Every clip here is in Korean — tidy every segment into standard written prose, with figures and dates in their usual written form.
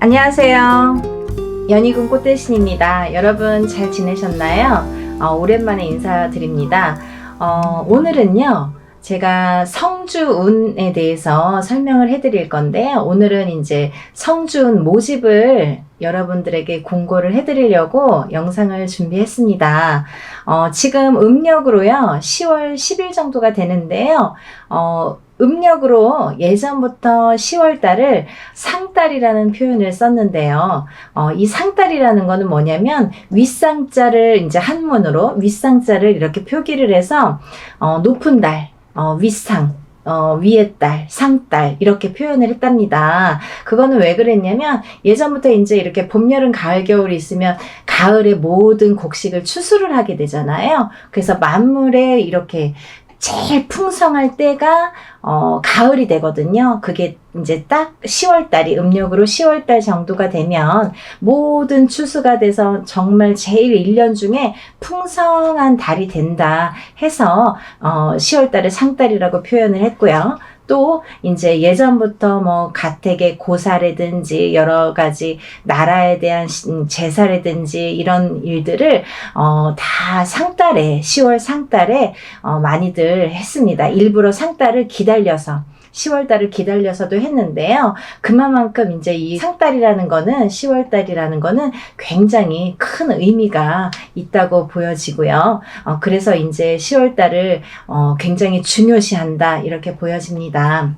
안녕하세요. 연희군 꽃대신입니다. 여러분 잘 지내셨나요? 오랜만에 인사드립니다. 오늘은요, 제가 성주운에 대해서 설명을 해드릴 건데요. 오늘은 이제 성주운 모집을 여러분들에게 공고를 해드리려고 영상을 준비했습니다. 지금 음력으로요, 10월 10일 정도가 되는데요. 음력으로 예전부터 10월달을 상달이라는 표현을 썼는데요. 이 상달이라는 거는 뭐냐면 윗상자를 이제 한문으로 윗상자를 이렇게 표기를 해서 높은 달, 윗상, 위의 달, 상달 이렇게 표현을 했답니다. 그거는 왜 그랬냐면 예전부터 이제 이렇게 봄, 여름, 가을, 겨울이 있으면 가을에 모든 곡식을 추수를 하게 되잖아요. 그래서 만물에 이렇게 제일 풍성할 때가 가을이 되거든요. 그게 이제 딱 10월달이 음력으로 10월달 정도가 되면 모든 추수가 돼서 정말 제일 1년 중에 풍성한 달이 된다 해서 10월달을 상달이라고 표현을 했고요. 또 이제 예전부터 뭐 가택의 고사라든지 여러 가지 나라에 대한 제사라든지 이런 일들을 다 상달에 10월 상달에 많이들 했습니다. 일부러 상달을 기다려서 10월달을 기다려서도 했는데요. 그만큼 이제 이 상달이라는 거는 10월달이라는 거는 굉장히 큰 의미가 있다고 보여지고요. 그래서 이제 10월달을 굉장히 중요시한다 이렇게 보여집니다.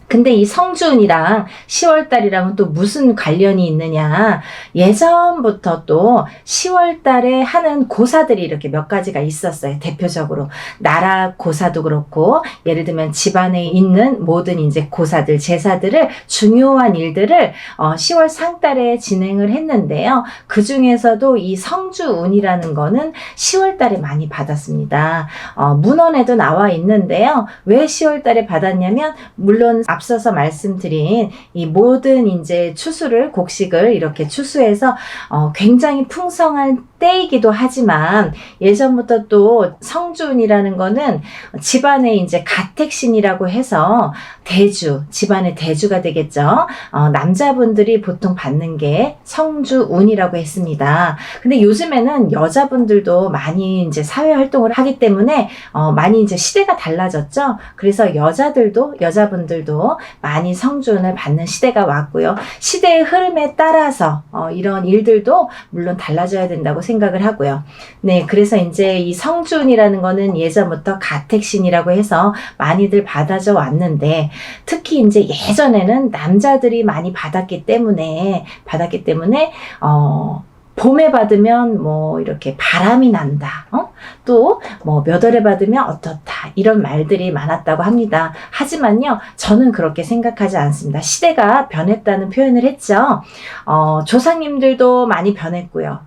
근데 이 성주운이랑 10월달이랑은 또 무슨 관련이 있느냐. 예전부터 또 10월달에 하는 고사들이 이렇게 몇 가지가 있었어요. 대표적으로 나라 고사도 그렇고 예를 들면 집안에 있는 모든 이제 고사들, 제사들을 중요한 일들을 10월 상달에 진행을 했는데요. 그 중에서도 이 성주운이라는 거는 10월달에 많이 받았습니다. 문헌에도 나와 있는데요. 왜 10월달에 받았냐면 물론 앞서서 말씀드린 이 모든 이제 추수를 곡식을 이렇게 추수해서 굉장히 풍성한 때이기도 하지만 예전부터 또 성주운이라는 거는 집안에 이제 가택신이라고 해서 대주, 집안의 대주가 되겠죠. 남자분들이 보통 받는 게 성주운이라고 했습니다. 근데 요즘에는 여자분들도 많이 이제 사회 활동을 하기 때문에 많이 이제 시대가 달라졌죠. 그래서 여자분들도 많이 성주운을 받는 시대가 왔고요. 시대의 흐름에 따라서 이런 일들도 물론 달라져야 된다고 생각을 하고요. 네, 그래서 이제 이 성주운이라는 거는 예전부터 가택신이라고 해서 많이들 받아져 왔는데 특히 이제 예전에는 남자들이 많이 받았기 때문에 봄에 받으면 뭐 이렇게 바람이 난다. 또 뭐 몇 월에 받으면 어떻다. 이런 말들이 많았다고 합니다. 하지만요, 저는 그렇게 생각하지 않습니다. 시대가 변했다는 표현을 했죠. 조상님들도 많이 변했고요.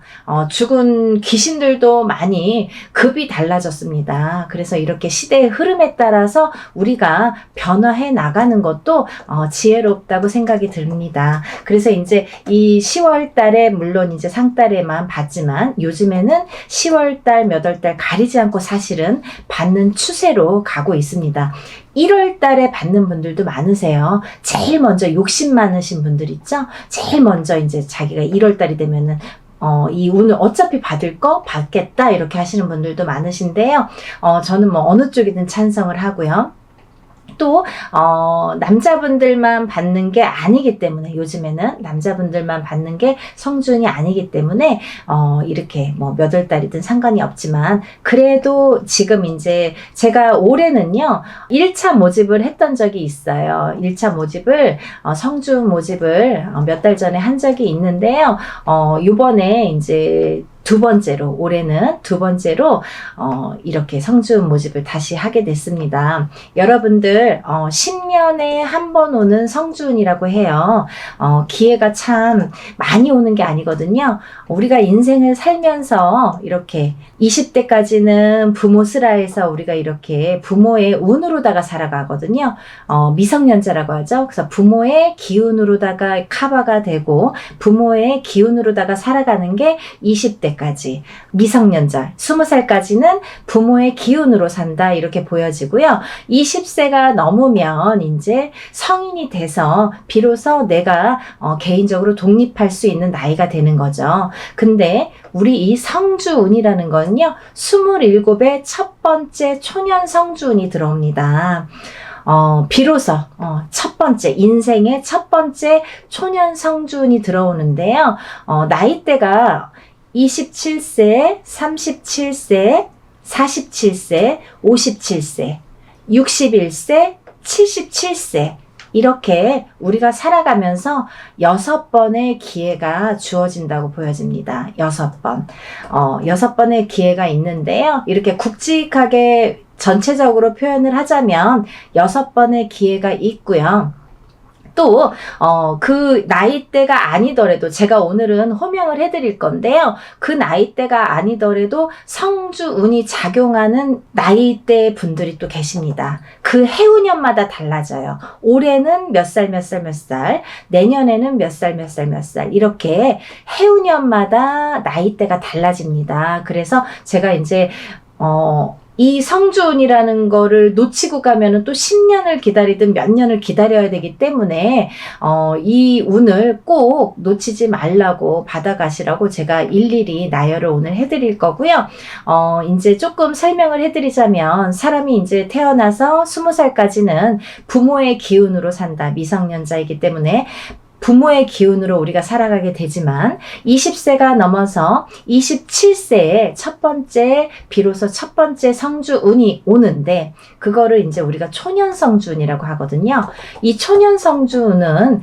죽은 귀신들도 많이 급이 달라졌습니다. 그래서 이렇게 시대의 흐름에 따라서 우리가 변화해 나가는 것도 지혜롭다고 생각이 듭니다. 그래서 이제 이 10월 달에 물론 이제 상달에만 받지만 요즘에는 10월 달, 몇 월 달 가리지 않고 사실은 받는 추세로 가고 있습니다. 1월 달에 받는 분들도 많으세요. 제일 먼저 욕심 많으신 분들 있죠? 제일 먼저 이제 자기가 1월 달이 되면은 이 운을 어차피 받을 거 받겠다 이렇게 하시는 분들도 많으신데요. 저는 뭐 어느 쪽이든 찬성을 하고요. 또 남자분들만 받는 게 아니기 때문에 요즘에는 남자분들만 받는 게 성주운이 아니기 때문에 이렇게 뭐 몇 월 달이든 상관이 없지만 그래도 지금 이제 제가 올해는요 1차 모집을 했던 적이 있어요. 1차 모집을 성주운 모집을 몇 달 전에 한 적이 있는데요. 요번에 이제 올해는 두 번째로 이렇게 성주운 모집을 다시 하게 됐습니다. 여러분들 10년에 한 번 오는 성주운이라고 해요. 기회가 참 많이 오는 게 아니거든요. 우리가 인생을 살면서 이렇게 20대까지는 부모 슬하에서 우리가 이렇게 부모의 운으로다가 살아가거든요. 미성년자라고 하죠. 그래서 부모의 기운으로다가 커버가 되고 부모의 기운으로다가 살아가는 게 20대 20살까지 미성년자, 20살까지는 부모의 기운으로 산다 이렇게 보여지고요. 20세가 넘으면 이제 성인이 돼서 비로소 내가 개인적으로 독립할 수 있는 나이가 되는 거죠. 근데 우리 이 성주운이라는 거는요, 27의 첫 번째 초년 성주운이 들어옵니다. 비로소 첫 번째 인생의 첫 번째 초년 성주운이 들어오는데요. 나이대가 27세, 37세, 47세, 57세, 61세, 77세 이렇게 우리가 살아가면서 6번의 기회가 주어진다고 보여집니다. 6번. 6번의 기회가 있는데요. 이렇게 굵직하게 전체적으로 표현을 하자면 6번의 기회가 있고요. 또, 그 나이대가 아니더라도 제가 오늘은 호명을 해드릴 건데요. 그 나이대가 아니더라도 성주운이 작용하는 나이대 분들이 또 계십니다. 그 해운년마다 달라져요. 올해는 몇 살, 몇 살, 몇 살, 내년에는 몇 살, 몇 살, 몇 살, 이렇게 해운년마다 나이대가 달라집니다. 그래서 제가 이제, 이 성주운이라는 거를 놓치고 가면은 또 10년을 기다리든 몇 년을 기다려야 되기 때문에 이 운을 꼭 놓치지 말라고 받아가시라고 제가 일일이 나열을 오늘 해드릴 거고요. 이제 조금 설명을 해드리자면 사람이 이제 태어나서 20살까지는 부모의 기운으로 산다. 미성년자이기 때문에 부모의 기운으로 우리가 살아가게 되지만 20세가 넘어서 27세에 비로소 첫 번째 성주운이 오는데 그거를 이제 우리가 초년성주운이라고 하거든요. 이 초년성주운은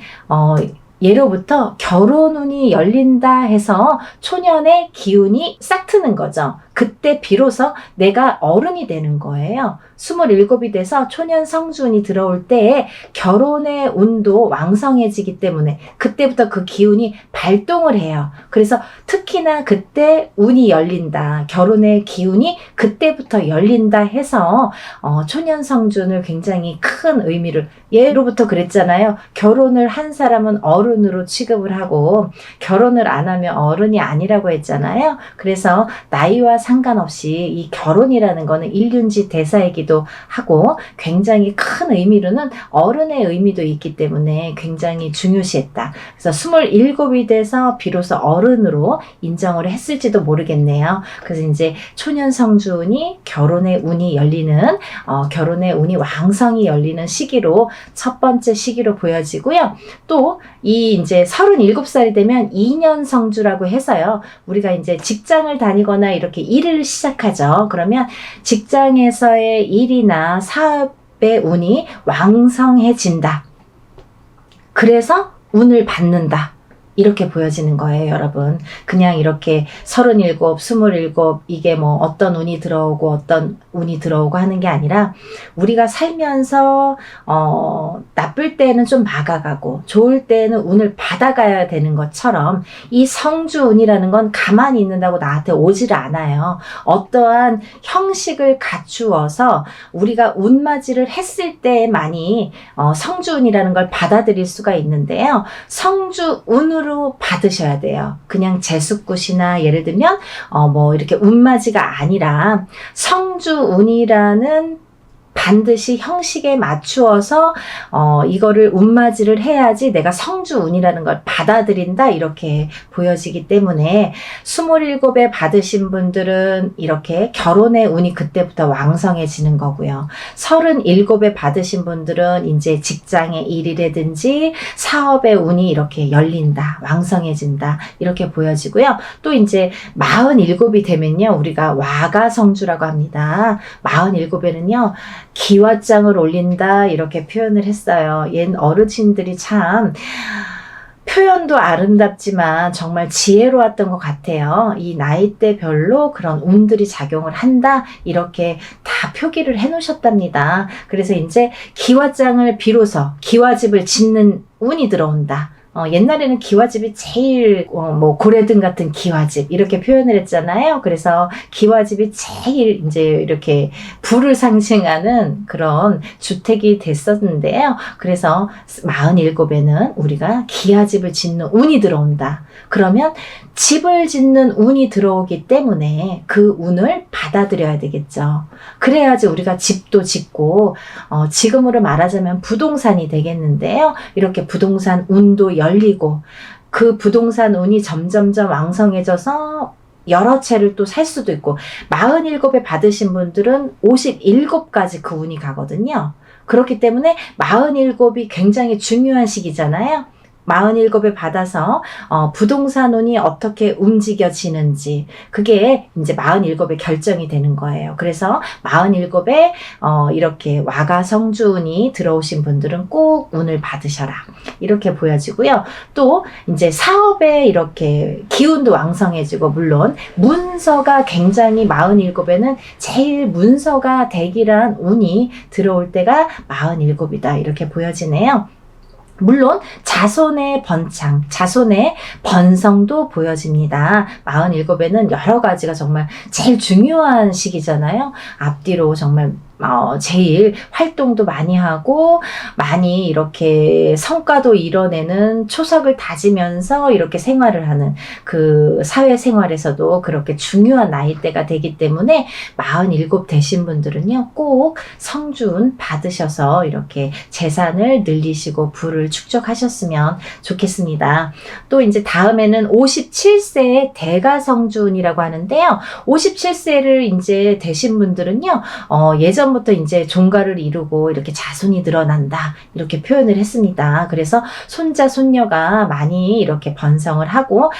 예로부터 결혼운이 열린다 해서 초년의 기운이 싹 트는 거죠. 그때 비로소 내가 어른이 되는 거예요. 27이 돼서 초년 성주운이 들어올 때에 결혼의 운도 왕성해지기 때문에 그때부터 그 기운이 발동을 해요. 그래서 특히나 그때 운이 열린다. 결혼의 기운이 그때부터 열린다 해서 초년 성주운을 굉장히 큰 의미를 예로부터 그랬잖아요. 결혼을 한 사람은 어른으로 취급을 하고 결혼을 안 하면 어른이 아니라고 했잖아요. 그래서 나이와 상관없이 이 결혼이라는 거는 일륜지 대사이기도 하고 굉장히 큰 의미로는 어른의 의미도 있기 때문에 굉장히 중요시했다. 그래서 27이 돼서 비로소 어른으로 인정을 했을지도 모르겠네요. 그래서 이제 초년 성주운이 결혼의 운이 열리는 결혼의 운이 왕성히 열리는 시기로 첫 번째 시기로 보여지고요. 또 이 이제 37살이 되면 2년 성주라고 해서요. 우리가 이제 직장을 다니거나 이렇게 일을 시작하죠. 그러면 직장에서의 일이나 사업의 운이 왕성해진다. 그래서 운을 받는다. 이렇게 보여지는 거예요, 여러분. 그냥 이렇게 37, 27 이게 뭐 어떤 운이 들어오고 어떤 운이 들어오고 하는 게 아니라 우리가 살면서 나쁠 때는 좀 막아가고 좋을 때는 운을 받아가야 되는 것처럼 이 성주운이라는 건 가만히 있는다고 나한테 오지를 않아요. 어떠한 형식을 갖추어서 우리가 운맞이를 했을 때만이 성주운이라는 걸 받아들일 수가 있는데요. 성주운으로 받으셔야 돼요. 그냥 제숫굿이나 예를 들면 뭐 이렇게 운맞이가 아니라 성주운이라는 반드시 형식에 맞추어서 이거를 운맞이를 해야지 내가 성주운이라는 걸 받아들인다 이렇게 보여지기 때문에 27에 받으신 분들은 이렇게 결혼의 운이 그때부터 왕성해지는 거고요. 37에 받으신 분들은 이제 직장의 일이라든지 사업의 운이 이렇게 열린다, 왕성해진다 이렇게 보여지고요. 또 이제 47이 되면요. 우리가 와가성주라고 합니다. 47에는요. 기와장을 올린다 이렇게 표현을 했어요. 옛 어르신들이 참 표현도 아름답지만 정말 지혜로웠던 것 같아요. 이 나이대별로 그런 운들이 작용을 한다 이렇게 다 표기를 해 놓으셨답니다. 그래서 이제 기와장을 비로소 기와집을 짓는 운이 들어온다. 옛날에는 기와집이 제일 뭐 고래등 같은 기와집 이렇게 표현을 했잖아요. 그래서 기와집이 제일 이제 이렇게 부를 상징하는 그런 주택이 됐었는데요. 그래서 47에는 우리가 기와집을 짓는 운이 들어온다. 그러면 집을 짓는 운이 들어오기 때문에 그 운을 받아들여야 되겠죠. 그래야지 우리가 집도 짓고 지금으로 말하자면 부동산이 되겠는데요. 이렇게 부동산 운도 열리고 그 부동산 운이 점점점 왕성해져서 여러 채를 또 살 수도 있고 47에 받으신 분들은 57까지 그 운이 가거든요. 그렇기 때문에 47이 굉장히 중요한 시기잖아요. 47에 받아서 부동산 운이 어떻게 움직여지는지 그게 이제 47에 결정이 되는 거예요. 그래서 47에 이렇게 와가성주운이 들어오신 분들은 꼭 운을 받으셔라. 이렇게 보여지고요. 또 이제 사업에 이렇게 기운도 왕성해지고 물론 문서가 굉장히 47에는 제일 문서가 대기란 운이 들어올 때가 47이다. 이렇게 보여지네요. 물론 자손의 번창, 자손의 번성도 보여집니다. 47에는 여러 가지가 정말 제일 중요한 시기잖아요. 앞뒤로 정말 제일 활동도 많이 하고 많이 이렇게 성과도 이뤄내는 초석을 다지면서 이렇게 생활을 하는 그 사회생활에서도 그렇게 중요한 나이대가 되기 때문에 47 되신 분들은요 꼭 성주운 받으셔서 이렇게 재산을 늘리시고 부를 축적하셨으면 좋겠습니다. 또 이제 다음에는 57세의 대가성주운이라고 하는데요. 57세를 이제 되신 분들은요 예전부터 이제 종가를 이루고 이렇게 자손이 늘어난다 이렇게 표현을 했습니다. 그래서 손자 손녀가 많이 이렇게 번성을 하고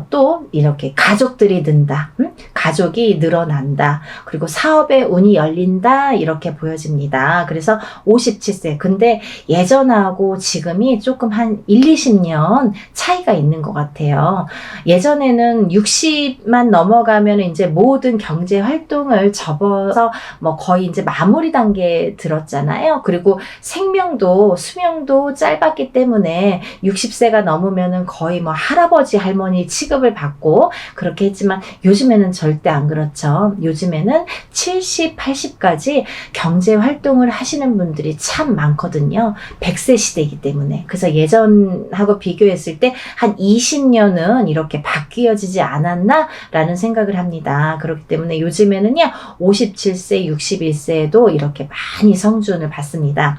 또 이렇게 가족들이 는다, 가족이 늘어난다, 그리고 사업의 운이 열린다 이렇게 보여집니다. 그래서 57세 근데 예전하고 지금이 조금 한 20년 차이가 있는 것 같아요. 예전에는 60만 넘어가면 이제 모든 경제 활동을 접어서 뭐 거의 이제 마무리 단계에 들었잖아요. 그리고 생명도 수명도 짧았기 때문에 60세가 넘으면은 거의 뭐 할아버지 할머니 취급을 받고 그렇게 했지만 요즘에는 절대 안 그렇죠. 요즘에는 70, 80까지 경제 활동을 하시는 분들이 참 많거든요. 100세 시대이기 때문에. 그래서 예전하고 비교했을 때 한 20년은 이렇게 바뀌어지지 않았나 라는 생각을 합니다. 그렇기 때문에 요즘에는요 57세, 61세에도 이렇게 많이 성주운을 받습니다.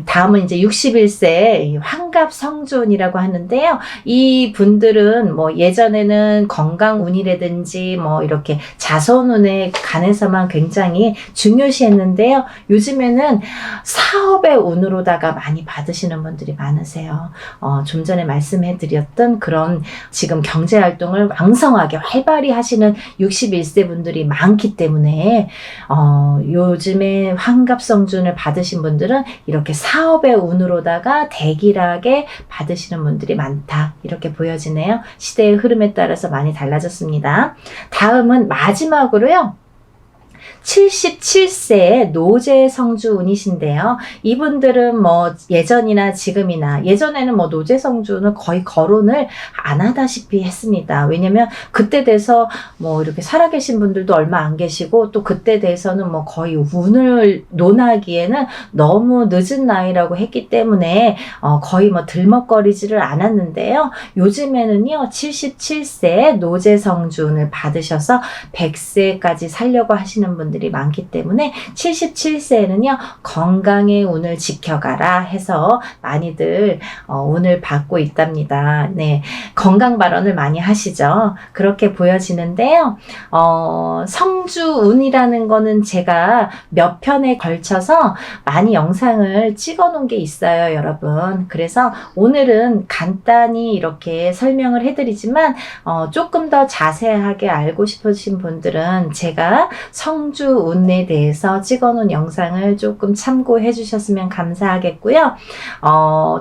다음은 이제 61세 환갑 성주운이라고 하는데요. 이 분들은 뭐 예전에는 건강운이라든지 뭐 이렇게 자손운에 관해서만 굉장히 중요시했는데요. 요즘에는 사업의 운으로다가 많이 받으시는 분들이 많으세요. 좀 전에 말씀해드렸던 그런 지금 경제활동을 왕성하게 활발히 하시는 61세 분들이 많기 때문에 요즘에 환갑성주운을 받으신 분들은 이렇게 사업의 운으로다가 대길하게 받으시는 분들이 많다 이렇게 보여지네요. 시대의 흐름에 따라서 많이 달라졌습니다. 다음은 마지막으로요 77세의 노재성주운이신데요. 이분들은 뭐 예전이나 지금이나 예전에는 뭐 노재성주운을 거의 거론을 안 하다시피 했습니다. 왜냐면 그때 돼서 뭐 이렇게 살아계신 분들도 얼마 안 계시고 또 그때 돼서는 뭐 거의 운을 논하기에는 너무 늦은 나이라고 했기 때문에 거의 뭐 들먹거리지를 않았는데요. 요즘에는요 77세 노재성주운을 받으셔서 100세까지 살려고 하시는 분들이 많기 때문에 77세에는요 건강의 운을 지켜가라 해서 많이들 운을 받고 있답니다. 네, 건강 발언을 많이 하시죠. 그렇게 보여지는데요. 성주운이라는 거는 제가 몇 편에 걸쳐서 많이 영상을 찍어 놓은 게 있어요, 여러분. 그래서 오늘은 간단히 이렇게 설명을 해드리지만 조금 더 자세하게 알고 싶으신 분들은 제가 성주운에 대해서 찍어놓은 영상을 조금 참고해 주셨으면 감사하겠고요.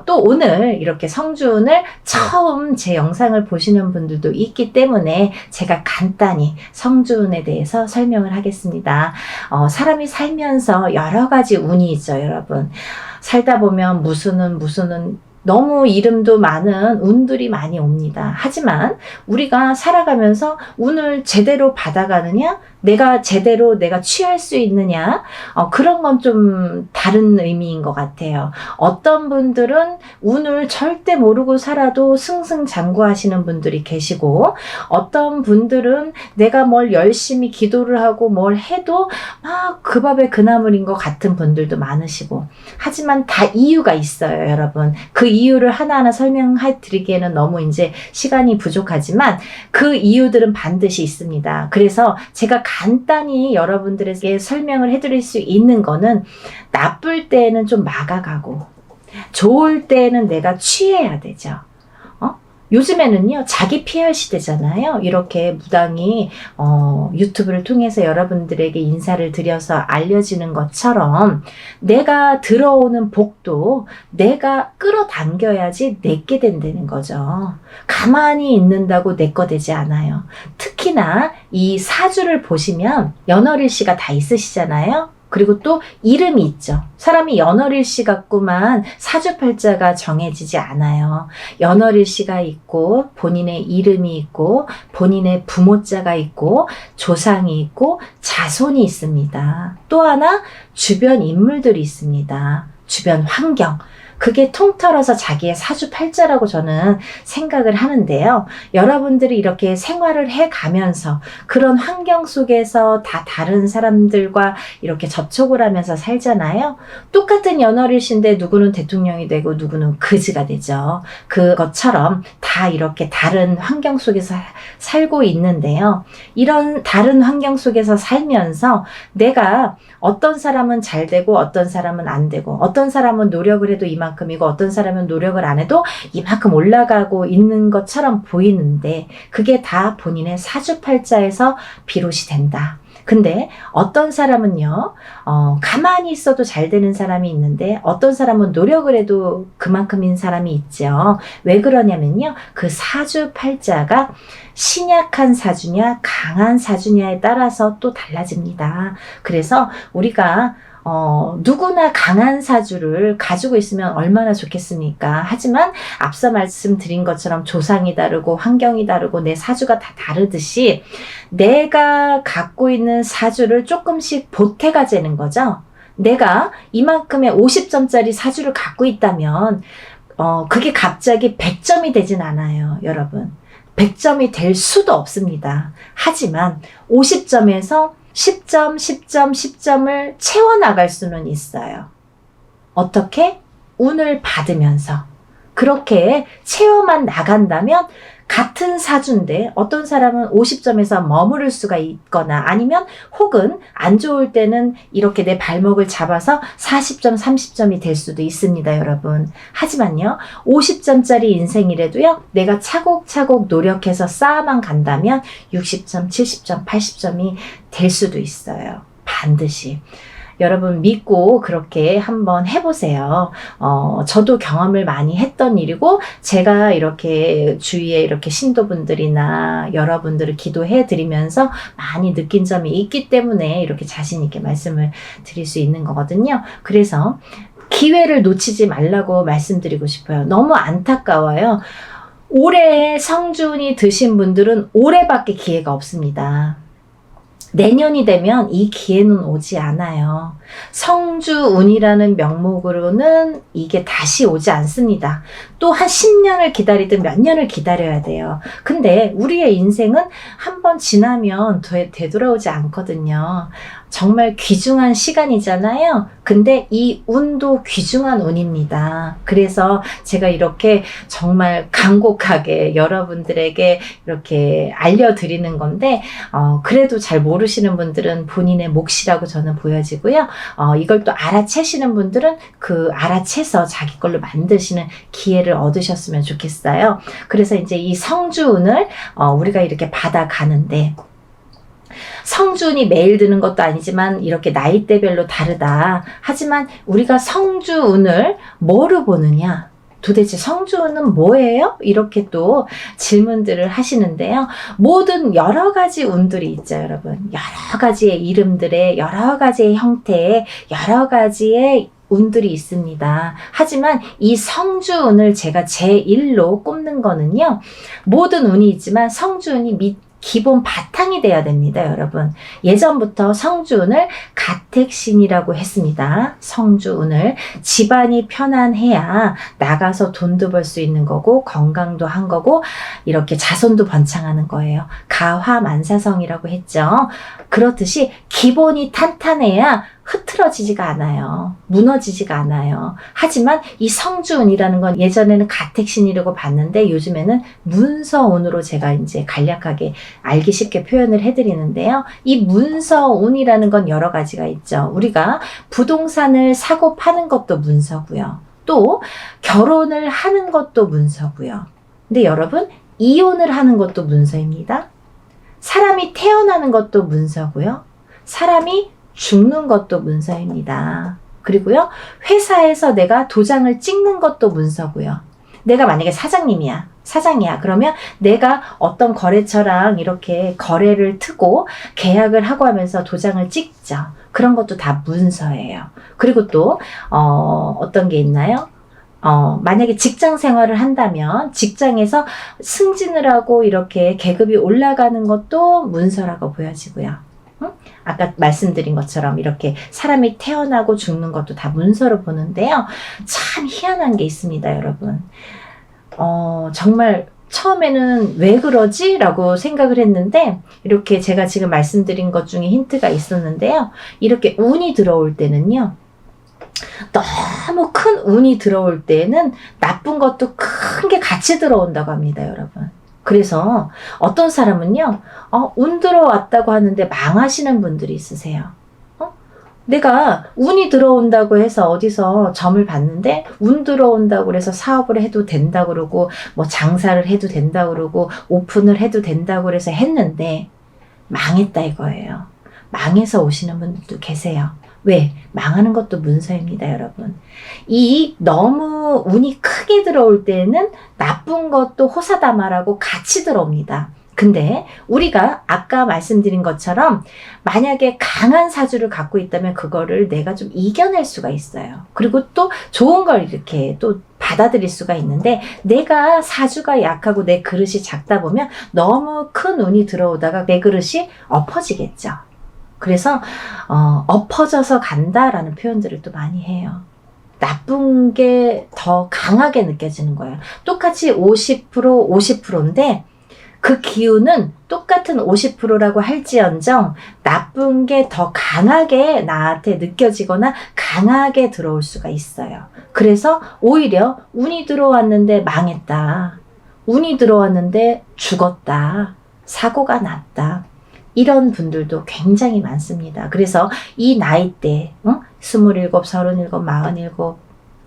또 오늘 이렇게 성주운을 처음 제 영상을 보시는 분들도 있기 때문에 제가 간단히 성주운에 대해서 설명을 하겠습니다. 사람이 살면서 여러 가지 운이 있죠, 여러분. 살다 보면 무슨 운 너무 이름도 많은 운들이 많이 옵니다. 하지만 우리가 살아가면서 운을 제대로 받아가느냐, 내가 제대로 내가 취할 수 있느냐, 그런 건 좀 다른 의미인 것 같아요. 어떤 분들은 운을 절대 모르고 살아도 승승장구하시는 분들이 계시고, 어떤 분들은 내가 뭘 열심히 기도를 하고 뭘 해도 막 그 밥에 그 나물인 것 같은 분들도 많으시고, 하지만 다 이유가 있어요, 여러분. 그 이유를 하나하나 설명해 드리기에는 너무 이제 시간이 부족하지만 그 이유들은 반드시 있습니다. 그래서 제가 간단히 여러분들에게 설명을 해드릴 수 있는 거는, 나쁠 때에는 좀 막아가고 좋을 때에는 내가 취해야 되죠. 요즘에는요, 자기 PR 시대잖아요. 이렇게 무당이 유튜브를 통해서 여러분들에게 인사를 드려서 알려지는 것처럼 내가 들어오는 복도 내가 끌어당겨야지 내게 된다는 거죠. 가만히 있는다고 내 거 되지 않아요. 특히나 이 사주를 보시면 연월일시가 다 있으시잖아요. 그리고 또 이름이 있죠. 사람이 연월일시 같구만 사주팔자가 정해지지 않아요. 연월일시가 있고 본인의 이름이 있고 본인의 부모자가 있고 조상이 있고 자손이 있습니다. 또 하나 주변 인물들이 있습니다. 주변 환경. 그게 통틀어서 자기의 사주팔자라고 저는 생각을 하는데요. 여러분들이 이렇게 생활을 해가면서 그런 환경 속에서 다 다른 사람들과 이렇게 접촉을 하면서 살잖아요. 똑같은 연월일시인데 누구는 대통령이 되고 누구는 그지가 되죠. 그것처럼 다 이렇게 다른 환경 속에서 살고 있는데요. 이런 다른 환경 속에서 살면서 내가 어떤 사람은 잘 되고 어떤 사람은 안 되고, 어떤 사람은 노력을 해도 이만큼이고 어떤 사람은 노력을 안 해도 이만큼 올라가고 있는 것처럼 보이는데, 그게 다 본인의 사주팔자에서 비롯이 된다. 근데 어떤 사람은요, 가만히 있어도 잘 되는 사람이 있는데 어떤 사람은 노력을 해도 그만큼인 사람이 있죠. 왜 그러냐면요, 그 사주팔자가 신약한 사주냐 강한 사주냐에 따라서 또 달라집니다. 그래서 우리가 누구나 강한 사주를 가지고 있으면 얼마나 좋겠습니까? 하지만 앞서 말씀드린 것처럼 조상이 다르고 환경이 다르고 내 사주가 다 다르듯이 내가 갖고 있는 사주를 조금씩 보태가자는 거죠. 내가 이만큼의 50점짜리 사주를 갖고 있다면 그게 갑자기 100점이 되진 않아요, 여러분. 100점이 될 수도 없습니다. 하지만 50점에서 10점, 10점, 10점을 채워나갈 수는 있어요. 어떻게? 운을 받으면서. 그렇게 채워만 나간다면 같은 사주인데 어떤 사람은 50점에서 머무를 수가 있거나, 아니면 혹은 안 좋을 때는 이렇게 내 발목을 잡아서 40점, 30점이 될 수도 있습니다, 여러분. 하지만요, 50점짜리 인생이라도요, 내가 차곡차곡 노력해서 쌓아만 간다면 60점, 70점, 80점이 될 수도 있어요. 반드시. 여러분 믿고 그렇게 한번 해보세요. 저도 경험을 많이 했던 일이고, 제가 이렇게 주위에 이렇게 신도분들이나 여러분들을 기도해 드리면서 많이 느낀 점이 있기 때문에 이렇게 자신 있게 말씀을 드릴 수 있는 거거든요. 그래서 기회를 놓치지 말라고 말씀드리고 싶어요. 너무 안타까워요. 올해 성준이 드신 분들은 올해밖에 기회가 없습니다. 내년이 되면 이 기회는 오지 않아요. 성주운이라는 명목으로는 이게 다시 오지 않습니다. 또 한 10년을 기다리든 몇 년을 기다려야 돼요. 근데 우리의 인생은 한번 지나면 되돌아오지 않거든요. 정말 귀중한 시간이잖아요. 근데 이 운도 귀중한 운입니다. 그래서 제가 이렇게 정말 간곡하게 여러분들에게 이렇게 알려드리는 건데, 그래도 잘 모르시는 분들은 본인의 몫이라고 저는 보여지고요. 이걸 또 알아채시는 분들은 그 알아채서 자기 걸로 만드시는 기회를 얻으셨으면 좋겠어요. 그래서 이제 이 성주운을 우리가 이렇게 받아가는데, 성주운이 매일 드는 것도 아니지만 이렇게 나이대별로 다르다. 하지만 우리가 성주운을 뭐로 보느냐? 도대체 성주운은 뭐예요? 이렇게 또 질문들을 하시는데요. 모든 여러 가지 운들이 있죠, 여러분. 여러 가지의 이름들의 여러 가지의 형태의 여러 가지의 운들이 있습니다. 하지만 이 성주운을 제가 제1로 꼽는 거는요. 모든 운이 있지만 성주운이 기본 바탕이 돼야 됩니다, 여러분. 예전부터 성주운을 가택신이라고 했습니다. 성주운을 집안이 편안해야 나가서 돈도 벌 수 있는 거고 건강도 한 거고 이렇게 자손도 번창하는 거예요. 가화만사성이라고 했죠. 그렇듯이 기본이 탄탄해야 흐트러지지가 않아요. 무너지지가 않아요. 하지만 이 성주운이라는 건 예전에는 가택신이라고 봤는데 요즘에는 문서운으로 제가 이제 간략하게 알기 쉽게 표현을 해드리는데요. 이 문서운이라는 건 여러 가지가 있죠. 우리가 부동산을 사고 파는 것도 문서고요. 또 결혼을 하는 것도 문서고요. 근데 여러분, 이혼을 하는 것도 문서입니다. 사람이 태어나는 것도 문서고요. 사람이 죽는 것도 문서입니다. 그리고요, 회사에서 내가 도장을 찍는 것도 문서고요. 내가 만약에 사장이야. 그러면 내가 어떤 거래처랑 이렇게 거래를 트고 계약을 하고 하면서 도장을 찍죠. 그런 것도 다 문서예요. 그리고 또 어떤 게 있나요? 만약에 직장 생활을 한다면 직장에서 승진을 하고 이렇게 계급이 올라가는 것도 문서라고 보여지고요. 아까 말씀드린 것처럼 이렇게 사람이 태어나고 죽는 것도 다 문서로 보는데요. 참 희한한 게 있습니다, 여러분. 정말 처음에는 왜 그러지? 라고 생각을 했는데 이렇게 제가 지금 말씀드린 것 중에 힌트가 있었는데요. 이렇게 운이 들어올 때는요. 너무 큰 운이 들어올 때는 나쁜 것도 큰 게 같이 들어온다고 합니다, 여러분. 그래서 어떤 사람은요, 운 들어왔다고 하는데 망하시는 분들이 있으세요. 내가 운이 들어온다고 해서 어디서 점을 봤는데 운 들어온다고 해서 사업을 해도 된다고 그러고 뭐 장사를 해도 된다고 그러고 오픈을 해도 된다고 그래서 했는데 망했다 이거예요. 망해서 오시는 분들도 계세요. 왜? 망하는 것도 문서입니다, 여러분. 이 너무 운이 크게 들어올 때는 나쁜 것도 호사다마라고 같이 들어옵니다. 근데 우리가 아까 말씀드린 것처럼 만약에 강한 사주를 갖고 있다면 그거를 내가 좀 이겨낼 수가 있어요. 그리고 또 좋은 걸 이렇게 또 받아들일 수가 있는데 내가 사주가 약하고 내 그릇이 작다 보면 너무 큰 운이 들어오다가 내 그릇이 엎어지겠죠. 그래서 엎어져서 간다라는 표현들을 또 많이 해요. 나쁜 게 더 강하게 느껴지는 거예요. 똑같이 50%, 50%인데 그 기운은 똑같은 50%라고 할지언정 나쁜 게 더 강하게 나한테 느껴지거나 강하게 들어올 수가 있어요. 그래서 오히려 운이 들어왔는데 망했다. 운이 들어왔는데 죽었다. 사고가 났다. 이런 분들도 굉장히 많습니다. 그래서 이 나이대 27, 37, 47,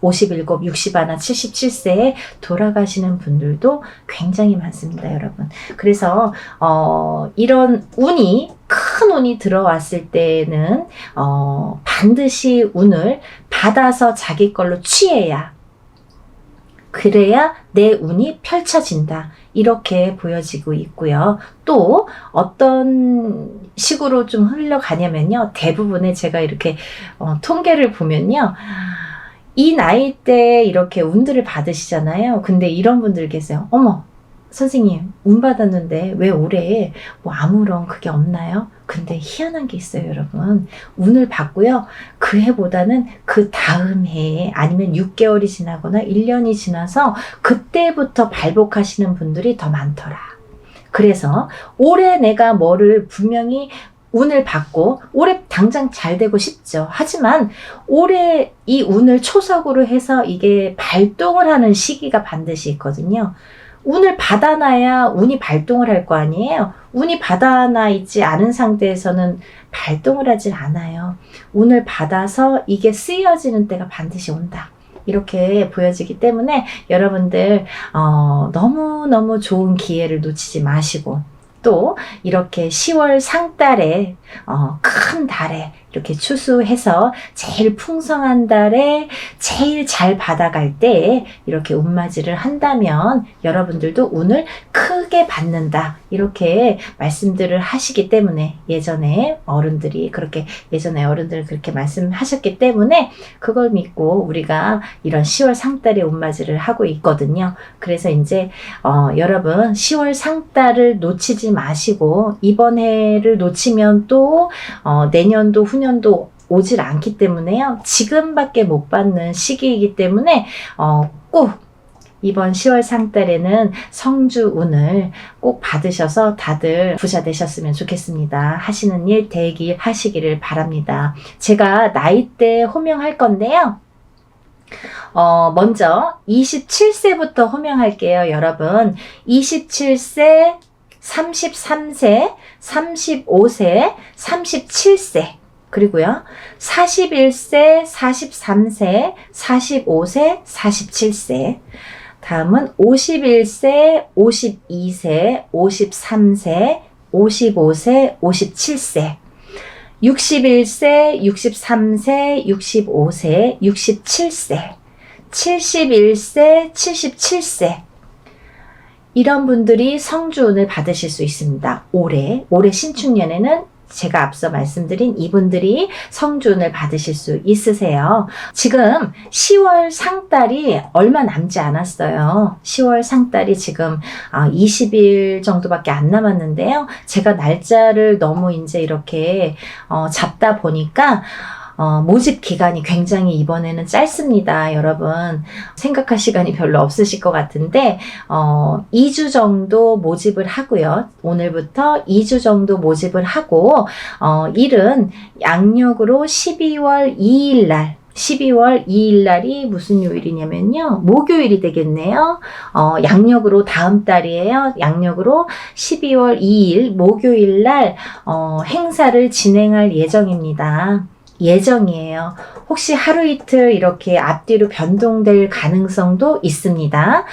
57, 61, 77세에 돌아가시는 분들도 굉장히 많습니다, 여러분. 그래서 이런 큰 운이 들어왔을 때는 반드시 운을 받아서 자기 걸로 취해야 그래야 내 운이 펼쳐진다. 이렇게 보여지고 있고요. 또 어떤 식으로 좀 흘러가냐면요. 대부분의 제가 이렇게 통계를 보면요. 이 나이 때 이렇게 운들을 받으시잖아요. 근데 이런 분들 계세요. 어머, 선생님, 운 받았는데 왜 올해 뭐 아무런 그게 없나요? 근데 희한한 게 있어요, 여러분. 운을 받고요. 그 해보다는 그 다음 해에 아니면 6개월이 지나거나 1년이 지나서 그때부터 발복하시는 분들이 더 많더라. 그래서 올해 내가 뭐를 분명히 운을 받고 올해 당장 잘 되고 싶죠. 하지만 올해 이 운을 초석으로 해서 이게 발동을 하는 시기가 반드시 있거든요. 운을 받아놔야 운이 발동을 할 거 아니에요. 운이 받아놔 있지 않은 상태에서는 발동을 하질 않아요. 운을 받아서 이게 쓰여지는 때가 반드시 온다. 이렇게 보여지기 때문에 여러분들 너무너무 좋은 기회를 놓치지 마시고 또 이렇게 10월 상달에 큰 달에 이렇게 추수해서 제일 풍성한 달에 제일 잘 받아갈 때에 이렇게 운맞이를 한다면 여러분들도 운을 크게 받는다. 이렇게 말씀들을 하시기 때문에 예전에 어른들이 그렇게 말씀하셨기 때문에 그걸 믿고 우리가 이런 10월 상달에 운맞이를 하고 있거든요. 그래서 이제 여러분 10월 상달을 놓치지 마시고 이번 해를 놓치면 또 내년도 후년도 오질 않기 때문에요. 지금밖에 못 받는 시기이기 때문에 꼭 이번 10월 상달에는 성주 운을 꼭 받으셔서 다들 부자 되셨으면 좋겠습니다. 하시는 일 대기하시기를 바랍니다. 제가 나이대 호명할 건데요. 먼저 27세부터 호명할게요. 여러분 27세, 33세, 35세, 37세 그리고요 41세, 43세, 45세, 47세 다음은 51세, 52세, 53세, 55세, 57세 61세, 63세, 65세, 67세 71세, 77세 이런 분들이 성주운을 받으실 수 있습니다. 올해 신축년에는 제가 앞서 말씀드린 이분들이 성주운을 받으실 수 있으세요. 지금 10월 상달이 얼마 남지 않았어요. 10월 상달이 지금 20일 정도밖에 안 남았는데요. 제가 날짜를 너무 이제 이렇게 잡다 보니까 모집 기간이 굉장히 이번에는 짧습니다. 여러분 생각할 시간이 별로 없으실 것 같은데 2주 정도 모집을 하고요. 오늘부터 2주 정도 모집을 하고 일은 양력으로 12월 2일 날 12월 2일 날이 무슨 요일이냐면요. 목요일이 되겠네요. 양력으로 다음 달이에요. 양력으로 12월 2일 목요일 날 행사를 진행할 예정입니다. 예정이에요. 혹시 하루 이틀 이렇게 앞뒤로 변동될 가능성도 있습니다.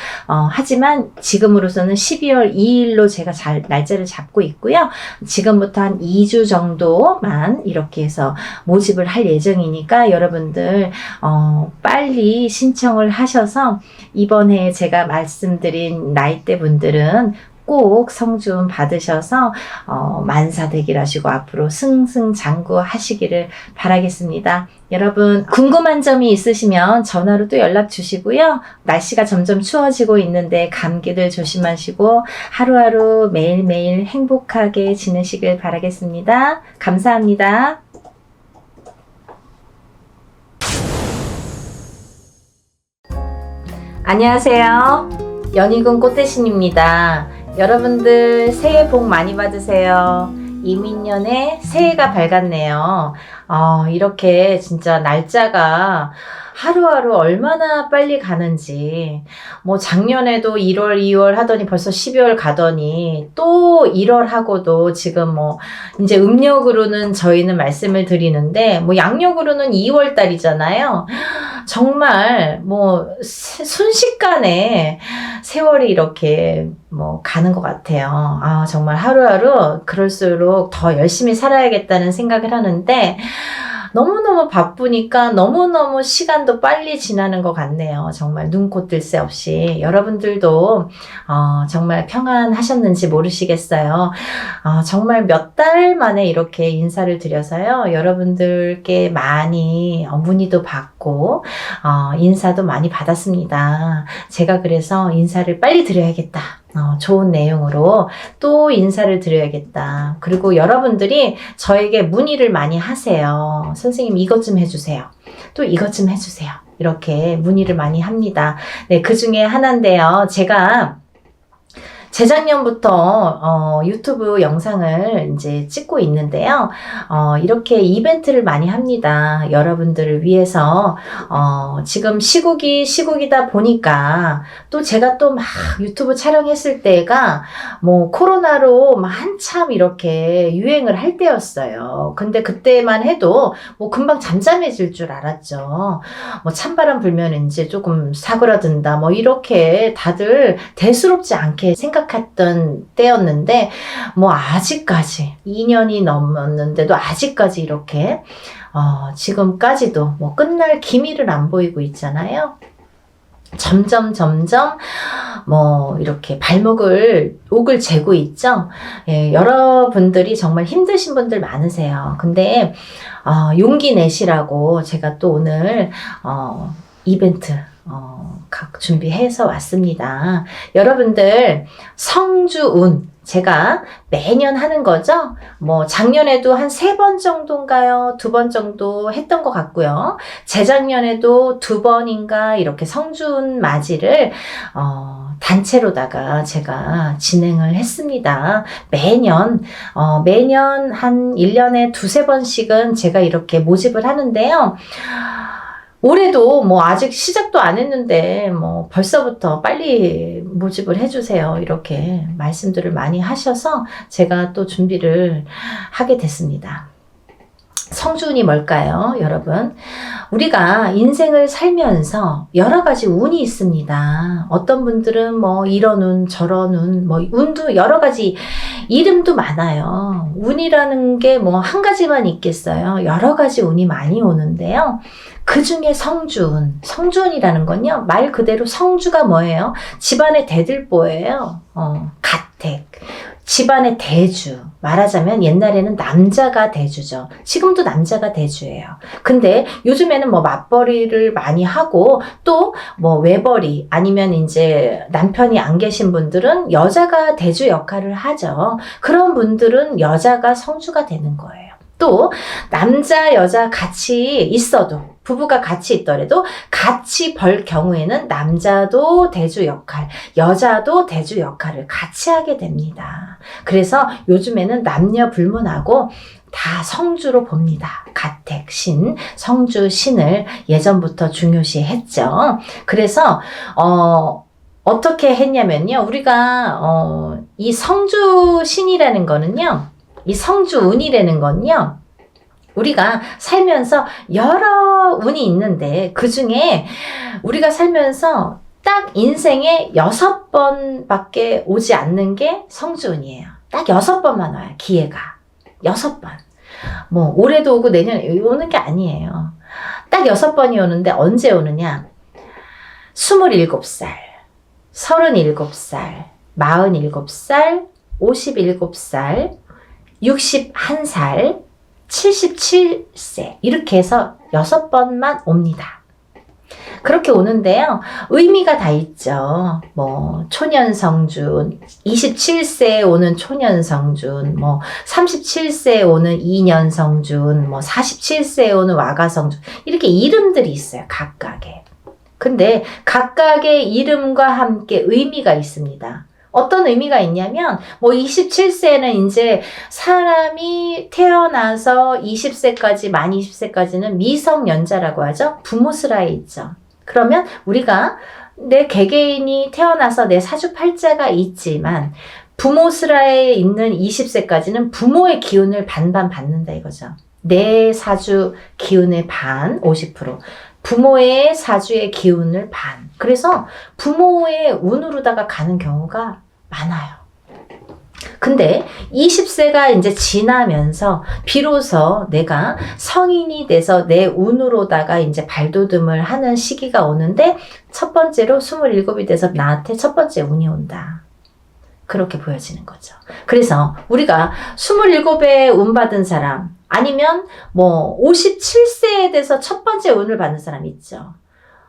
하지만 지금으로서는 12월 2일로 제가 날짜를 잡고 있고요. 지금부터 한 2주 정도만 이렇게 해서 모집을 할 예정이니까 여러분들 빨리 신청을 하셔서 이번 해에 제가 말씀드린 나이대 분들은 꼭 성주운 받으셔서 만사대길 하시고 앞으로 승승장구 하시기를 바라겠습니다. 여러분 궁금한 점이 있으시면 전화로 또 연락 주시고요. 날씨가 점점 추워지고 있는데 감기들 조심하시고 하루하루 매일매일 행복하게 지내시길 바라겠습니다. 감사합니다. 안녕하세요. 연희군 꽃대신입니다. 여러분들 새해 복 많이 받으세요. 이민년에 새해가 밝았네요. 이렇게 진짜 날짜가 하루하루 얼마나 빨리 가는지 뭐 작년에도 1월 2월 하더니 벌써 12월 가더니 또 1월 하고도 지금 뭐 이제 음력으로는 저희는 말씀을 드리는데 뭐 양력으로는 2월 달이잖아요. 정말 뭐 순식간에 세월이 이렇게 뭐 가는 것 같아요. 정말 하루하루 그럴수록 더 열심히 살아야겠다는 생각을 하는데 너무너무 바쁘니까 너무너무 시간도 빨리 지나는 것 같네요. 정말 눈코 뜰 새 없이. 여러분들도 정말 평안하셨는지 모르시겠어요. 정말 몇 달 만에 이렇게 인사를 드려서요. 여러분들께 많이 문의도 받고 인사도 많이 받았습니다. 제가 그래서 인사를 빨리 드려야겠다. 좋은 내용으로 또 인사를 드려야겠다. 그리고 여러분들이 저에게 문의를 많이 하세요. 선생님 이것 좀 해주세요. 또 이것 좀 해주세요. 이렇게 문의를 많이 합니다. 네, 그 중에 하나인데요. 제가 재작년부터 유튜브 영상을 이제 찍고 있는데요. 이렇게 이벤트를 많이 합니다. 여러분들을 위해서 지금 시국이다 보니까 또 제가 또 막 유튜브 촬영했을 때가 뭐 코로나로 막 한참 이렇게 유행을 할 때였어요. 근데 그때만 해도 뭐 금방 잠잠해질 줄 알았죠. 뭐 찬바람 불면 이제 조금 사그라든다 뭐 이렇게 다들 대수롭지 않게 생각 생각했던 때였는데 뭐 아직까지 2년이 넘었는데도 아직까지 이렇게 지금까지도 뭐 끝날 기미를 안 보이고 있잖아요. 점점 뭐 이렇게 옥을 재고 있죠. 예, 여러분들이 정말 힘드신 분들 많으세요. 근데 용기 내시라고 제가 또 오늘 이벤트 각 준비해서 왔습니다. 여러분들 성주운 제가 매년 하는 거죠. 뭐 작년에도 한 3번 정도인가요? 2번 정도 했던 것 같고요. 재작년에도 2번인가 이렇게 성주운 맞이를 단체로다가 제가 진행을 했습니다. 매년 한 1년에 2-3번씩은 제가 이렇게 모집을 하는데요. 올해도 뭐 아직 시작도 안 했는데 뭐 벌써부터 빨리 모집을 해주세요. 이렇게 말씀들을 많이 하셔서 제가 또 준비를 하게 됐습니다. 성주운이 뭘까요, 여러분? 우리가 인생을 살면서 여러 가지 운이 있습니다. 어떤 분들은 뭐 이런 운, 저런 운, 뭐 운도 여러 가지 이름도 많아요. 운이라는 게 뭐 한 가지만 있겠어요. 여러 가지 운이 많이 오는데요. 그 중에 성주운이라는 건요, 말 그대로 성주가 뭐예요? 집안의 대들보예요. 가택. 집안의 대주. 말하자면 옛날에는 남자가 대주죠. 지금도 남자가 대주예요. 근데 요즘에는 뭐 맞벌이를 많이 하고 또 뭐 외벌이 아니면 이제 남편이 안 계신 분들은 여자가 대주 역할을 하죠. 그런 분들은 여자가 성주가 되는 거예요. 또 남자 여자 같이 있어도 부부가 같이 있더라도 같이 벌 경우에는 남자도 대주 역할, 여자도 대주 역할을 같이 하게 됩니다. 그래서 요즘에는 남녀 불문하고 다 성주로 봅니다. 가택, 신, 성주, 신을 예전부터 중요시 했죠. 그래서 어떻게 했냐면요. 우리가 이 성주 신이라는 거는요. 이 성주운이라는 건요. 우리가 살면서 여러 운이 있는데 그 중에 우리가 살면서 딱 인생에 6번밖에 오지 않는 게 성주운이에요. 딱 6번만 와요. 기회가. 6번. 뭐 올해도 오고 내년에 오는 게 아니에요. 딱 6번이 오는데 언제 오느냐? 27살, 37살, 47살, 57살, 61살, 77세 이렇게 해서 6번만 옵니다. 그렇게 오는데요. 의미가 다 있죠. 뭐 초년성준, 27세에 오는 초년성준, 뭐 37세에 오는 이년성준, 뭐 47세에 오는 와가성준 이렇게 이름들이 있어요. 각각의. 근데 각각의 이름과 함께 의미가 있습니다. 어떤 의미가 있냐면 뭐 27세는 이제 사람이 태어나서 20세까지 만 20세까지는 미성년자라고 하죠. 부모스라에 있죠. 그러면 우리가 내 개개인이 태어나서 내 사주팔자가 있지만 부모스라에 있는 20세까지는 부모의 기운을 반반 받는다 이거죠. 내 사주 기운의 반 50%. 부모의 사주의 기운을 반. 그래서 부모의 운으로다가 가는 경우가 많아요. 근데 20세가 이제 지나면서 비로소 내가 성인이 돼서 내 운으로다가 이제 발돋움을 하는 시기가 오는데 첫 번째로 27이 돼서 나한테 첫 번째 운이 온다. 그렇게 보여지는 거죠. 그래서 우리가 27에 운 받은 사람 아니면 뭐 57세에 돼서 첫 번째 운을 받는 사람 있죠.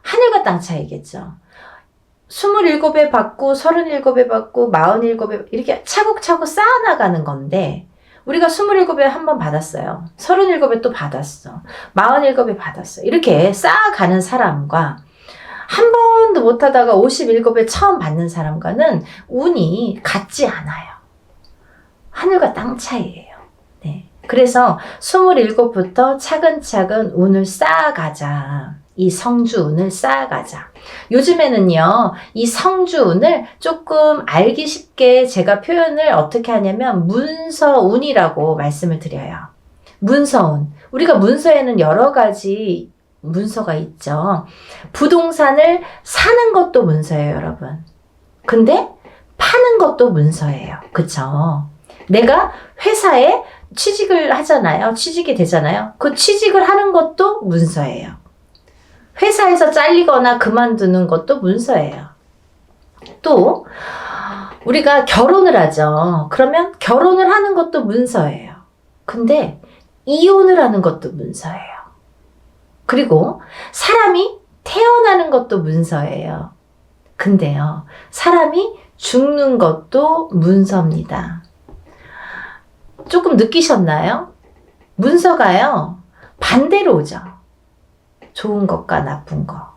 하늘과 땅 차이겠죠. 27에 받고 37에 받고 47에 이렇게 차곡차곡 쌓아나가는 건데 우리가 27에 한 번 받았어요. 37에 또 받았어. 47에 받았어. 이렇게 쌓아가는 사람과 한 번도 못하다가 57에 처음 받는 사람과는 운이 같지 않아요. 하늘과 땅 차이예요. 네. 그래서 27부터 차근차근 운을 쌓아가자. 이 성주운을 쌓아가자. 요즘에는요, 이 성주운을 조금 알기 쉽게 제가 표현을 어떻게 하냐면 문서운이라고 말씀을 드려요. 문서운. 우리가 문서에는 여러 가지 문서가 있죠. 부동산을 사는 것도 문서예요, 여러분. 근데 파는 것도 문서예요. 그쵸? 내가 회사에 취직을 하잖아요. 취직이 되잖아요. 그 취직을 하는 것도 문서예요. 회사에서 잘리거나 그만두는 것도 문서예요. 또 우리가 결혼을 하죠. 그러면 결혼을 하는 것도 문서예요. 근데 이혼을 하는 것도 문서예요. 그리고 사람이 태어나는 것도 문서예요. 근데요, 사람이 죽는 것도 문서입니다. 조금 느끼셨나요? 문서가요, 반대로 오죠. 좋은 것과 나쁜 거,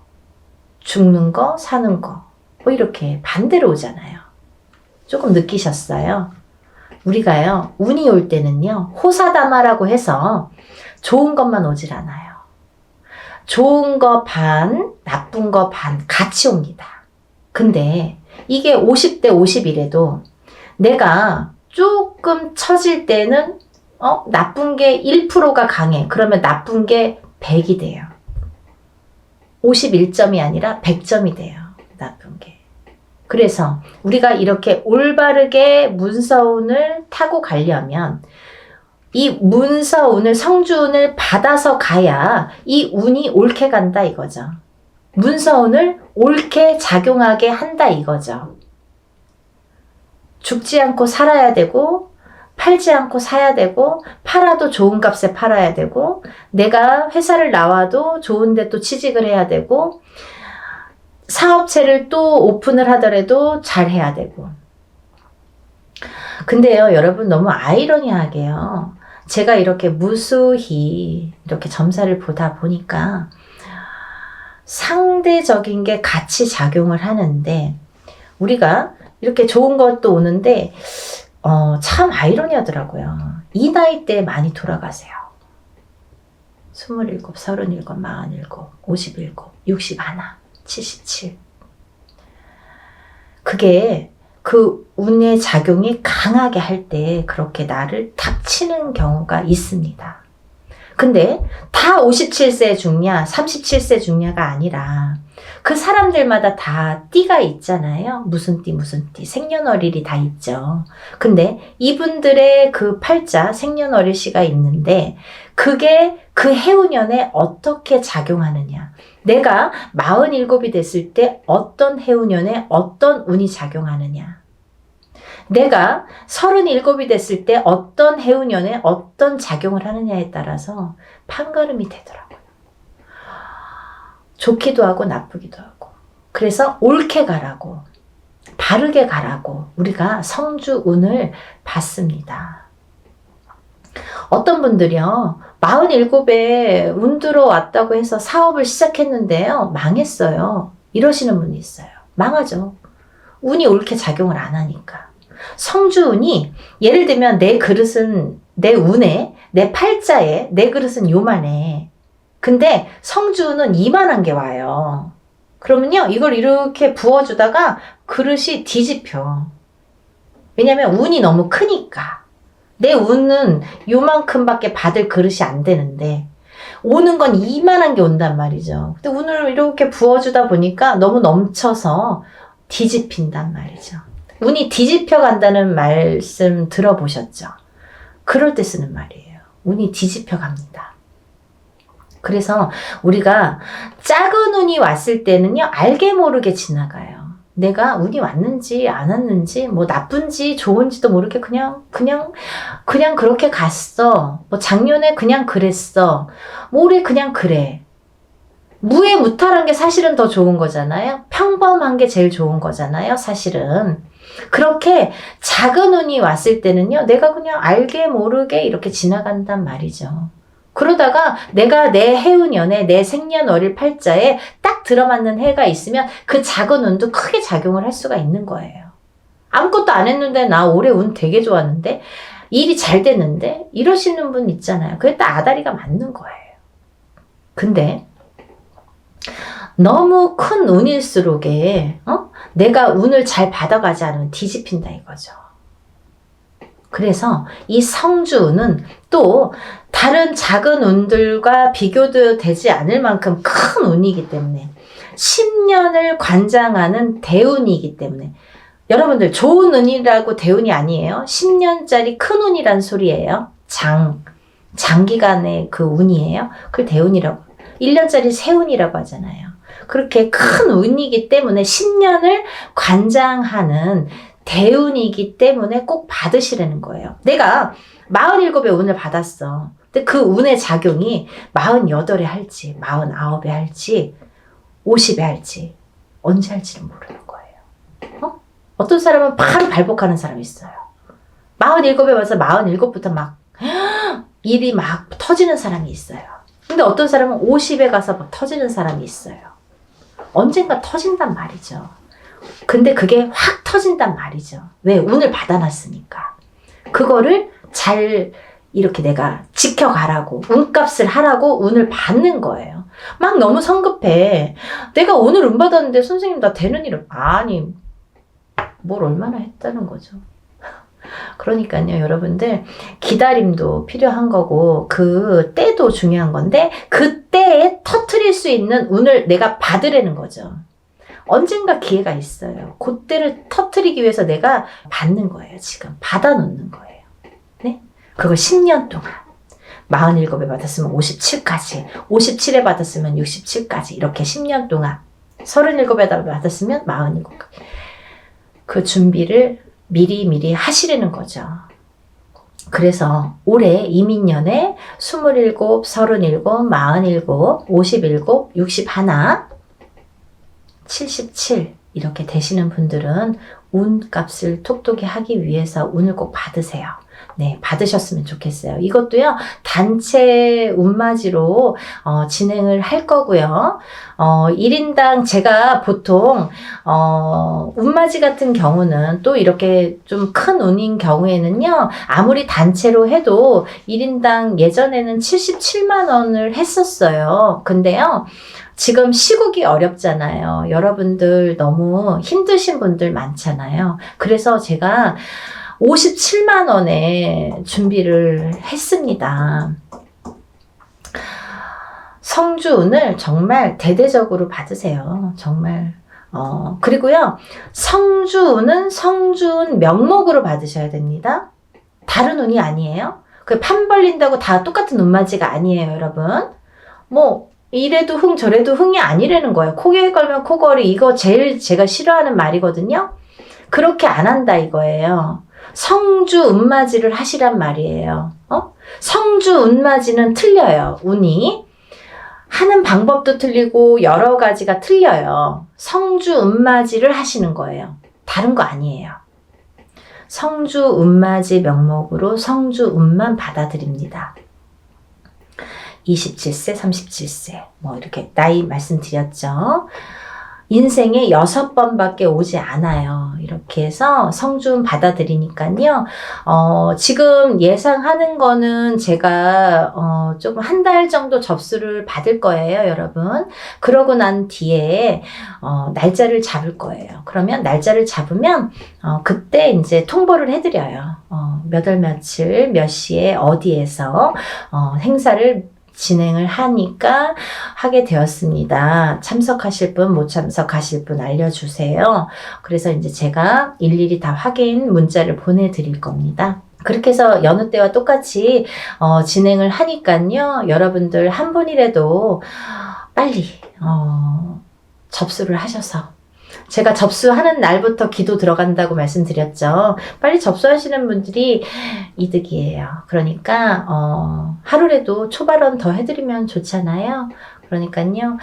죽는 거, 사는 거, 뭐 이렇게 반대로 오잖아요. 조금 느끼셨어요? 우리가요, 운이 올 때는요, 호사다마라고 해서 좋은 것만 오질 않아요. 좋은 거 반, 나쁜 거 반 같이 옵니다. 근데 이게 50대 50이래도 내가 조금 처질 때는 나쁜 게 1%가 강해. 그러면 나쁜 게 100이 돼요. 51점이 아니라 100점이 돼요. 나쁜 게. 그래서 우리가 이렇게 올바르게 문서운을 타고 가려면 이 문서운을, 성주운을 받아서 가야 이 운이 옳게 간다 이거죠. 문서운을 옳게 작용하게 한다 이거죠. 죽지 않고 살아야 되고, 팔지 않고 사야 되고, 팔아도 좋은 값에 팔아야 되고, 내가 회사를 나와도 좋은 데 또 취직을 해야 되고, 사업체를 또 오픈을 하더라도 잘 해야 되고. 근데요, 여러분 너무 아이러니하게요. 제가 이렇게 무수히 이렇게 점사를 보다 보니까 상대적인 게 같이 작용을 하는데, 우리가 이렇게 좋은 것도 오는데 참 아이러니하더라고요. 이 나이 때 많이 돌아가세요. 27, 37, 47, 57, 61, 77. 그게 그 운의 작용이 강하게 할 때 그렇게 나를 닥치는 경우가 있습니다. 근데 다 57세 죽냐, 37세 죽냐가 아니라 그 사람들마다 다 띠가 있잖아요. 무슨 띠, 무슨 띠, 생년월일이 다 있죠. 근데 이분들의 그 팔자, 생년월일시가 있는데 그게 그 해운년에 어떻게 작용하느냐. 내가 47이 됐을 때 어떤 해운년에 어떤 운이 작용하느냐. 내가 37이 됐을 때 어떤 해운년에 어떤 작용을 하느냐에 따라서 판가름이 되더라고요. 좋기도 하고 나쁘기도 하고. 그래서 옳게 가라고, 바르게 가라고 우리가 성주운을 받습니다. 어떤 분들이요, 47에 운 들어왔다고 해서 사업을 시작했는데요, 망했어요. 이러시는 분이 있어요. 망하죠. 운이 옳게 작용을 안 하니까. 성주운이, 예를 들면 내 그릇은, 내 운에, 내 팔자에 내 그릇은 요만해. 근데 성주운은 이만한 게 와요. 그러면요, 이걸 이렇게 부어주다가 그릇이 뒤집혀. 왜냐면 운이 너무 크니까. 내 운은 요만큼밖에 받을 그릇이 안 되는데 오는 건 이만한 게 온단 말이죠. 근데 운을 이렇게 부어주다 보니까 너무 넘쳐서 뒤집힌단 말이죠. 운이 뒤집혀 간다는 말씀 들어보셨죠? 그럴 때 쓰는 말이에요. 운이 뒤집혀 갑니다. 그래서 우리가 작은 운이 왔을 때는요, 알게 모르게 지나가요. 내가 운이 왔는지 안 왔는지, 뭐 나쁜지 좋은지도 모르게 그냥 그렇게 갔어. 뭐 작년에 그냥 그랬어. 뭐 올해 그냥 그래. 무해무탈한 게 사실은 더 좋은 거잖아요. 평범한 게 제일 좋은 거잖아요, 사실은. 그렇게 작은 운이 왔을 때는요, 내가 그냥 알게 모르게 이렇게 지나간단 말이죠. 그러다가 내가 내 해운년에, 내 생년월일 팔자에 딱 들어맞는 해가 있으면 그 작은 운도 크게 작용을 할 수가 있는 거예요. 아무것도 안 했는데 나 올해 운 되게 좋았는데, 일이 잘 됐는데, 이러시는 분 있잖아요. 그게 딱 아다리가 맞는 거예요. 근데 너무 큰 운일수록에 내가 운을 잘 받아가지 않으면 뒤집힌다 이거죠. 그래서 이 성주운은 또 다른 작은 운들과 비교도 되지 않을 만큼 큰 운이기 때문에 10년을 관장하는 대운이기 때문에 여러분들 좋은 운이라고 대운이 아니에요. 10년짜리 큰 운이란 소리예요. 장기간의 그 운이에요. 그걸 대운이라고. 1년짜리 세운이라고 하잖아요. 그렇게 큰 운이기 때문에 10년을 관장하는 대운이기 때문에 꼭 받으시라는 거예요. 내가 47의 운을 받았어. 근데 그 운의 작용이 48에 할지, 49에 할지, 50에 할지, 언제 할지는 모르는 거예요. 어떤 사람은 바로 발복하는 사람이 있어요. 47에 와서 47부터 막 일이 막 터지는 사람이 있어요. 근데 어떤 사람은 50에 가서 막 터지는 사람이 있어요. 언젠가 터진단 말이죠. 근데 그게 확 터진단 말이죠. 왜? 운을 받아놨으니까. 그거를 잘 이렇게 내가 지켜가라고, 운값을 하라고 운을 받는 거예요. 막 너무 성급해. 내가 오늘 운 받았는데 선생님 나 되는 일을, 아니 뭘 얼마나 했다는 거죠. 그러니까요, 여러분들 기다림도 필요한 거고 그 때도 중요한 건데 그 때에 터트릴 수 있는 운을 내가 받으라는 거죠. 언젠가 기회가 있어요. 그때를 터트리기 위해서 내가 받는 거예요. 지금 받아놓는 거예요. 네? 그걸 10년 동안 47에 받았으면 57까지, 57에 받았으면 67까지 이렇게 10년 동안 37에 받았으면 47까지 그 준비를 미리 하시려는 거죠. 그래서 올해 이민년에 27, 37, 47, 57, 61, 77 이렇게 되시는 분들은 운값을 톡톡히 하기 위해서 운을 꼭 받으세요. 네, 받으셨으면 좋겠어요. 이것도요, 단체 운맞이로 진행을 할 거고요. 1인당 제가 보통 운맞이 같은 경우는 또 이렇게 좀 큰 운인 경우에는요, 아무리 단체로 해도 1인당 예전에는 77만 원을 했었어요. 근데요, 지금 시국이 어렵잖아요. 여러분들 너무 힘드신 분들 많잖아요. 그래서 제가 57만 원에 준비를 했습니다. 성주운을 정말 대대적으로 받으세요. 정말. 그리고요, 성주운은 성주운 명목으로 받으셔야 됩니다. 다른 운이 아니에요. 그 판 벌린다고 다 똑같은 운맞이가 아니에요, 여러분. 뭐, 이래도 흥 저래도 흥이 아니라는 거예요. 코에 걸면 코걸이, 이거 제일 제가 싫어하는 말이거든요. 그렇게 안 한다 이거예요. 성주 운맞이를 하시란 말이에요. 성주 운맞이는 틀려요. 운이 하는 방법도 틀리고 여러 가지가 틀려요. 성주 운맞이를 하시는 거예요. 다른 거 아니에요. 성주 운맞이 명목으로 성주 운만 받아들입니다. 27세, 37세 뭐 이렇게 나이 말씀드렸죠. 인생에 6번밖에 오지 않아요. 이렇게 해서 성주운 받아들이니까요. 지금 예상하는 거는 제가 조금 한 달 정도 접수를 받을 거예요, 여러분. 그러고 난 뒤에 날짜를 잡을 거예요. 그러면 날짜를 잡으면 그때 이제 통보를 해드려요. 몇 월 며칠 몇 시에 어디에서 행사를 진행을 하니까 하게 되었습니다. 참석하실 분, 못 참석하실 분 알려주세요. 그래서 이제 제가 일일이 다 확인 문자를 보내드릴 겁니다. 그렇게 해서 여느 때와 똑같이 진행을 하니까요. 여러분들 한 분이라도 빨리 접수를 하셔서 제가 접수하는 날부터 기도 들어간다고 말씀드렸죠. 빨리 접수하시는 분들이 이득이에요. 그러니까 하루라도 초발언 더 해드리면 좋잖아요. 그러니까요.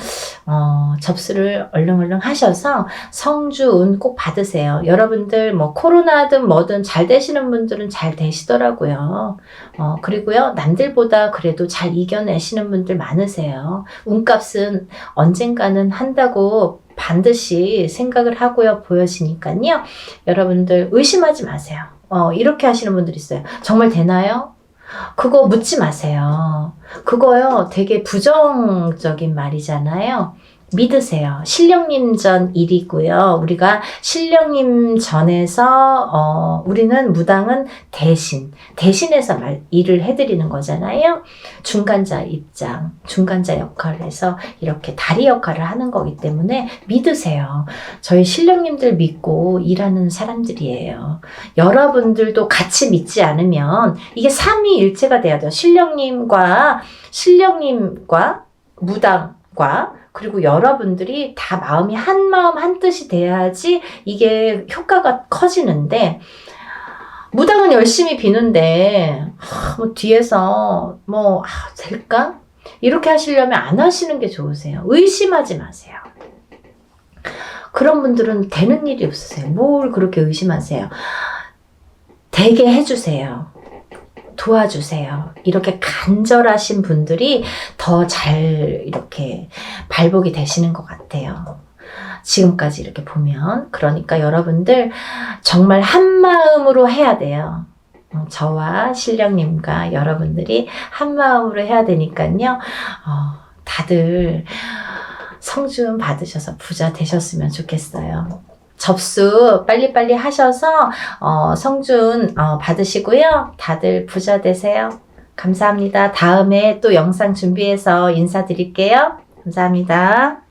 접수를 얼른 하셔서 성주운 꼭 받으세요. 여러분들 뭐 코로나든 뭐든 잘 되시는 분들은 잘 되시더라고요. 그리고요. 남들보다 그래도 잘 이겨내시는 분들 많으세요. 운값은 언젠가는 한다고 반드시 생각을 하고요. 보여지니까요. 여러분들 의심하지 마세요. 이렇게 하시는 분들 있어요. 정말 되나요? 그거 묻지 마세요. 그거요 되게 부정적인 말이잖아요. 믿으세요. 신령님 전 일이고요. 우리가 신령님 전에서 우리는 무당은 대신해서 일을 해드리는 거잖아요. 중간자 입장, 중간자 역할을 해서 이렇게 다리 역할을 하는 거기 때문에 믿으세요. 저희 신령님들 믿고 일하는 사람들이에요. 여러분들도 같이 믿지 않으면 이게 삼위일체가 돼야 돼요. 신령님과 무당과 그리고 여러분들이 다 마음이 한 마음 한 뜻이 돼야지 이게 효과가 커지는데, 무당은 열심히 비는데 뭐 뒤에서 될까? 이렇게 하시려면 안 하시는 게 좋으세요. 의심하지 마세요. 그런 분들은 되는 일이 없으세요. 뭘 그렇게 의심하세요. 되게 해주세요. 도와주세요. 이렇게 간절하신 분들이 더 잘 이렇게 발복이 되시는 것 같아요. 지금까지 이렇게 보면. 그러니까 여러분들 정말 한 마음으로 해야 돼요. 저와 신령님과 여러분들이 한 마음으로 해야 되니까요. 다들 성준 받으셔서 부자 되셨으면 좋겠어요. 접수 빨리빨리 하셔서 성준 받으시고요. 다들 부자 되세요. 감사합니다. 다음에 또 영상 준비해서 인사드릴게요. 감사합니다.